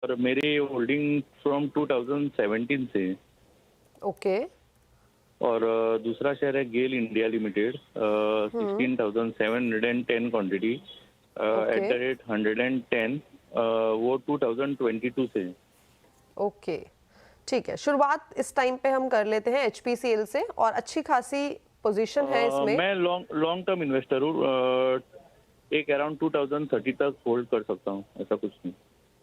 और मेरी holding from 2017 से। ओके। और दूसरा शेयर है GAIL India Limited, 16,710 quantity at okay. The rate 110, वो 2022 से। ओके, ठीक है। शुरुआत इस टाइम पे हम कर लेते हैं एचपीसीएल से, और अच्छी खासी पोजीशन है इसमें। मैं लॉन्ग लॉन्ग टर्म इन्वेस्टर हूँ, एक अराउंड 2030 तक होल्ड कर सकता हूँ, ऐसा कुछ नहीं।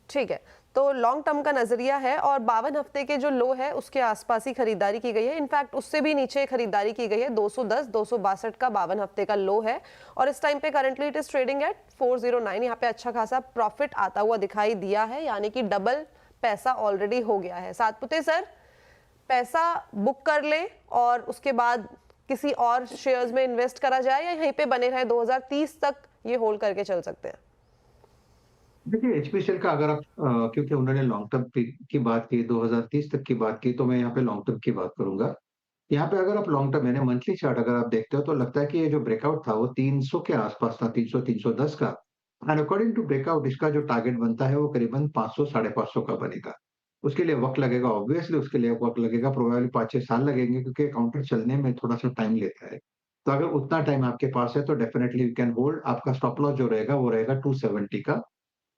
ठीक है, तो लॉन्ग टर्म का नजरिया है और 52 हफ्ते के जो लो है उसके आसपास ही खरीदारी की गई है। इनफैक्ट उससे भी नीचे खरीदारी की गई है। 210 262 का 52 हफ्ते का लो है, और इस टाइम पे currently it is trading at 409। यहाँ पे अच्छा खासा प्रॉफिट आता हुआ दिखाई दिया है, यानी कि डबल पैसा ऑलरेडी हो गया है। सातपुते सर, पैसा बुक कर लें और उसके बाद किसी और शेयर्स में इन्वेस्ट करा जाए, या यहीं पे बने रहे 2030 तक ये होल्ड करके चल सकते हैं? देखिए एचपीसीएल का अगर आप क्योंकि उन्होंने लॉन्ग टर्म की बात की, 2030 तक की बात की, तो मैं यहाँ पे लॉन्ग टर्म की बात करूंगा। यहाँ पे अगर आप लॉन्ग टर्म यानी मंथली चार्ट अगर आप देखते हो तो लगता है कि ये जो ब्रेकआउट था वो 300 के आसपास था, 300 310 का। एंड अकॉर्डिंग टू ब्रेकआउट इसका जो टारगेट बनता है वो करीबन 500 550 का बनेगा। उसके लिए वक्त लगेगा, ऑब्वियसली उसके लिए वक्त लगेगा, प्रोबेबली 5-6 साल लगेंगे, क्योंकि काउंटर चलने में थोड़ा सा टाइम लेता है। तो अगर उतना टाइम आपके पास है तो डेफिनेटली यू कैन होल्ड। आपका स्टॉप लॉस जो रहेगा वो रहेगा 270 का।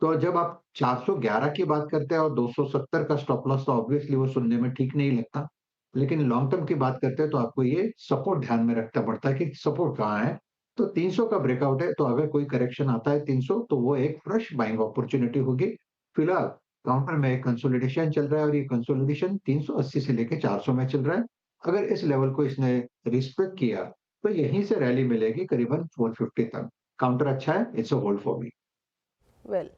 तो जब आप 411 की बात करते हैं और 270 का स्टॉप लॉस, तो ऑब्वियसली वो सुनने में ठीक नहीं लगता। लेकिन लॉन्ग टर्म की बात करते हैं तो आपको ये सपोर्ट ध्यान में रखना पड़ता है कि सपोर्ट कहाँ है। तो 300 का ब्रेकआउट है, तो अगर कोई करेक्शन आता है 300, तो वो एक फ्रेश बाइंग अपॉर्चुनिटी होगी। फिलहाल काउंटर में एक कंसोलिडेशन चल रहा है और ये कंसोलिडेशन 380 से लेके 400 में चल रहा है। अगर इस लेवल को इसने रिस्पेक्ट किया तो यहीं से रैली मिलेगी करीबन 450 तक। काउंटर अच्छा है, it's a hold for me. Well,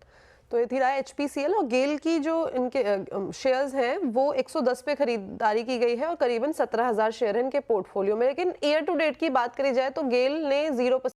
तो ये थी राय एचपीसीएल। और गेल की जो इनके शेयर्स हैं वो 110 पे खरीदारी की गई है, और करीबन 17,000 शेयर हैं इनके पोर्टफोलियो में। लेकिन ईयर टू डेट की बात करी जाए तो गेल ने 0%